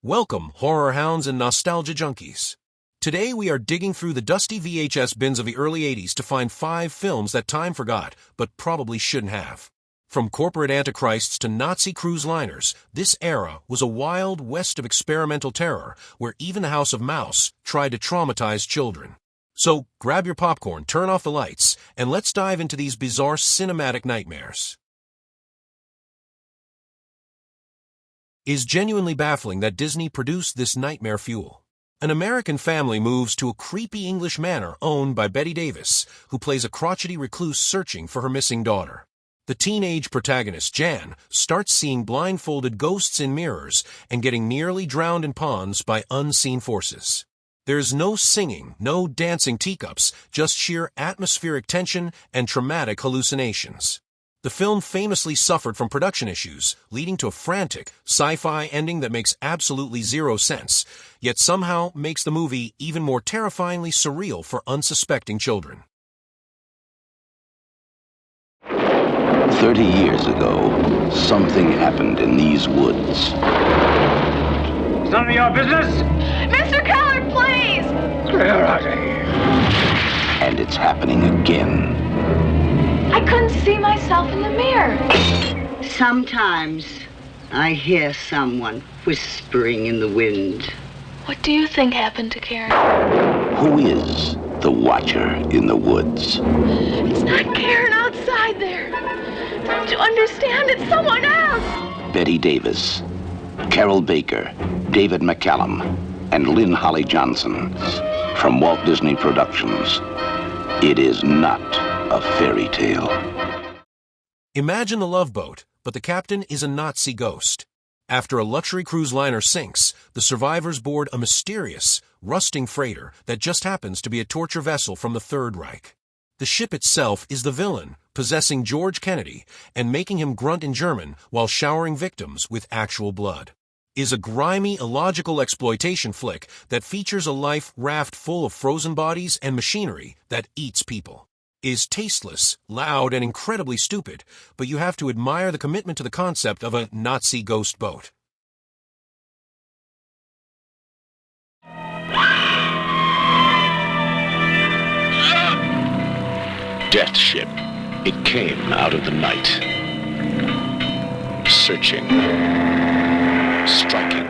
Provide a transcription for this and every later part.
Welcome, horror hounds and nostalgia junkies. Today we are digging through the dusty VHS bins of the early 80s to find 5 films that time forgot, but probably shouldn't have. From corporate antichrists to Nazi cruise liners, this era was a wild west of experimental terror where even the House of Mouse tried to traumatize children. So grab your popcorn, turn off the lights, and let's dive into these bizarre cinematic nightmares. It's genuinely baffling that Disney produced this nightmare fuel. An American family moves to a creepy English manor owned by Bette Davis, who plays a crotchety recluse searching for her missing daughter. The teenage protagonist, Jan, starts seeing blindfolded ghosts in mirrors and getting nearly drowned in ponds by unseen forces. There's no singing, no dancing teacups, just sheer atmospheric tension and traumatic hallucinations. The film famously suffered from production issues, leading to a frantic, sci-fi ending that makes absolutely zero sense, yet somehow makes the movie even more terrifyingly surreal for unsuspecting children. 30 years ago, something happened in these woods. It's none of your business! Mr. Keller, please! Clear out of here. And it's happening again. I couldn't see myself in the mirror. Sometimes I hear someone whispering in the wind. What do you think happened to Karen? Who is the watcher in the woods? It's not Karen outside there. Don't you understand? It's someone else. Bette Davis, Carol Baker, David McCallum, and Lynn Holly Johnson. From Walt Disney Productions. It is not a fairy tale. Imagine the Love Boat, but the captain is a Nazi ghost. After a luxury cruise liner sinks, the survivors board a mysterious, rusting freighter that just happens to be a torture vessel from the Third Reich. The ship itself is the villain, possessing George Kennedy and making him grunt in German while showering victims with actual blood. Is a grimy, illogical exploitation flick that features a life raft full of frozen bodies and machinery that eats people. Is tasteless, loud, and incredibly stupid, but you have to admire the commitment to the concept of a Nazi ghost boat. Death ship. It came out of the night. Searching. Striking.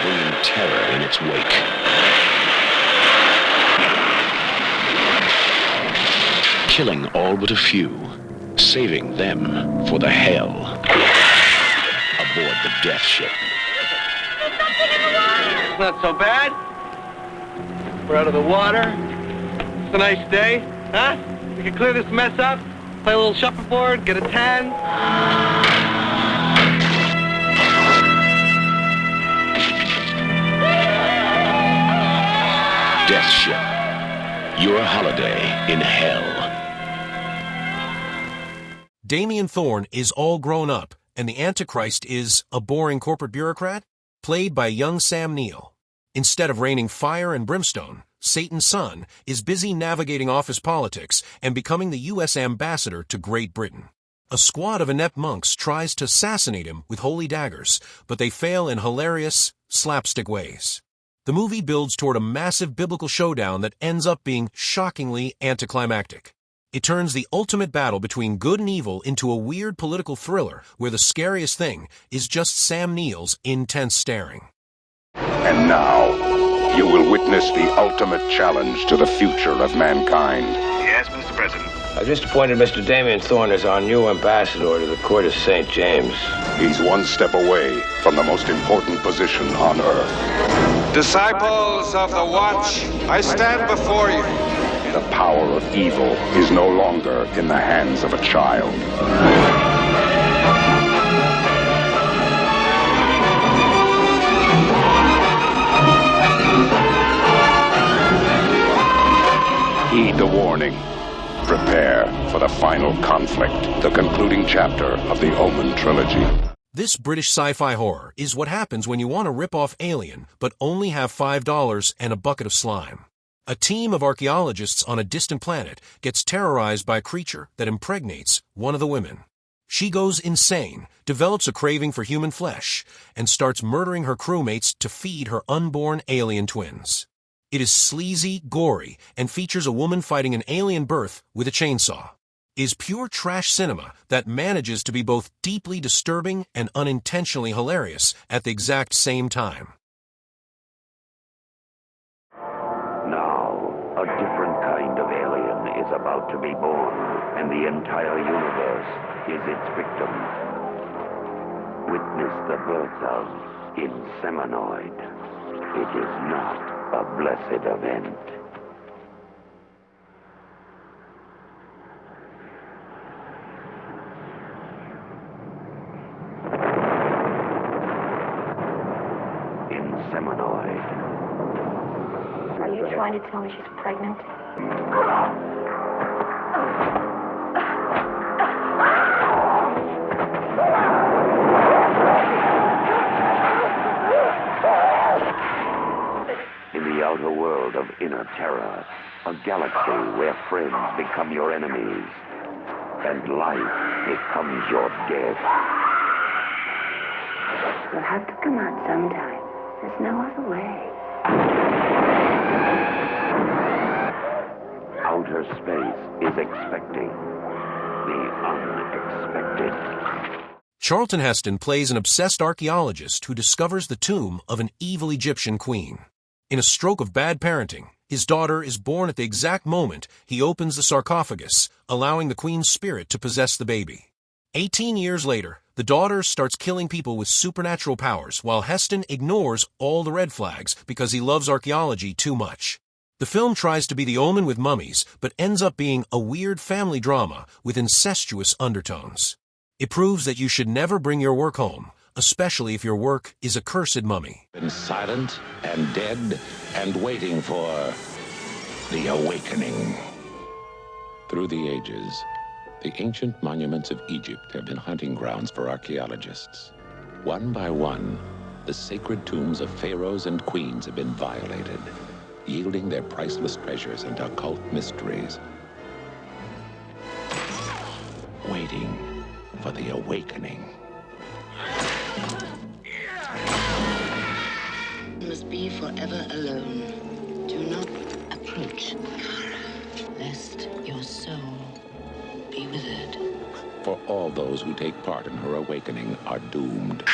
Bringing terror in its wake. Killing all but a few, saving them for the hell. Aboard the death ship. It's not so bad. We're out of the water. It's a nice day, huh? We can clear this mess up, play a little shuffleboard, get a tan. Death ship. Your holiday in hell. Damien Thorne is all grown up, and the Antichrist is a boring corporate bureaucrat, played by young Sam Neill. Instead of raining fire and brimstone, Satan's son is busy navigating office politics and becoming the U.S. ambassador to Great Britain. A squad of inept monks tries to assassinate him with holy daggers, but they fail in hilarious, slapstick ways. The movie builds toward a massive biblical showdown that ends up being shockingly anticlimactic. It turns the ultimate battle between good and evil into a weird political thriller where the scariest thing is just Sam Neill's intense staring. And now, you will witness the ultimate challenge to the future of mankind. Yes, Mr. President. I just appointed Mr. Damien Thorne as our new ambassador to the court of St. James. He's one step away from the most important position on Earth. Disciples of the Watch, I stand before you. The power of evil is no longer in the hands of a child. Heed the warning. Prepare for the final conflict, the concluding chapter of the Omen trilogy. This British sci-fi horror is what happens when you want to rip off Alien, but only have $5 and a bucket of slime. A team of archaeologists on a distant planet gets terrorized by a creature that impregnates one of the women. She goes insane, develops a craving for human flesh, and starts murdering her crewmates to feed her unborn alien twins. It is sleazy, gory, and features a woman fighting an alien birth with a chainsaw. It is pure trash cinema that manages to be both deeply disturbing and unintentionally hilarious at the exact same time. Now, a different kind of alien is about to be born, and the entire universe is its victim. Witness the birth of Inseminoid. It is not a blessed event. Inseminoid. Are you trying to tell me she's pregnant? In the outer world of inner terror, a galaxy where friends become your enemies, and life becomes your death. You'll have to come out sometime. There's no other way. Outer space is expecting the unexpected. Charlton Heston plays an obsessed archaeologist who discovers the tomb of an evil Egyptian queen. In a stroke of bad parenting, his daughter is born at the exact moment he opens the sarcophagus, allowing the queen's spirit to possess the baby. 18 years later, the daughter starts killing people with supernatural powers, while Heston ignores all the red flags because he loves archaeology too much. The film tries to be The Omen with mummies, but ends up being a weird family drama with incestuous undertones. It proves that you should never bring your work home, especially if your work is a cursed mummy. Been silent and dead and waiting for the awakening. Through the ages, the ancient monuments of Egypt have been hunting grounds for archaeologists. One by one, the sacred tombs of pharaohs and queens have been violated, yielding their priceless treasures and occult mysteries. Waiting for the awakening. You must be forever alone. Do not approach Kara, lest your soul be withered. For all those who take part in her awakening are doomed.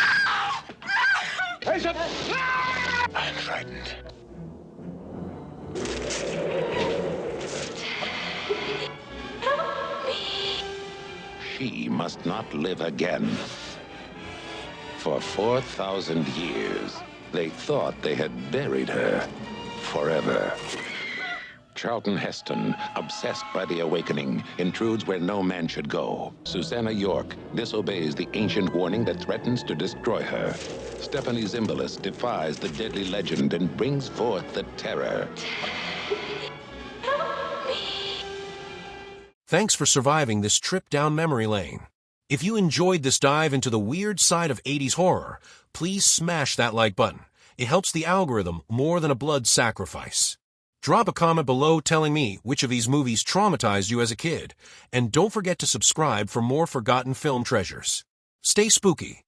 I'm frightened. She must not live again. For 4,000 years, they thought they had buried her forever. Charlton Heston, obsessed by the awakening, intrudes where no man should go. Susanna York disobeys the ancient warning that threatens to destroy her. Stephanie Zimbalist defies the deadly legend and brings forth the terror. Thanks for surviving this trip down memory lane. If you enjoyed this dive into the weird side of 80s horror, please smash that like button. It helps the algorithm more than a blood sacrifice. Drop a comment below telling me which of these movies traumatized you as a kid, and don't forget to subscribe for more forgotten film treasures. Stay spooky.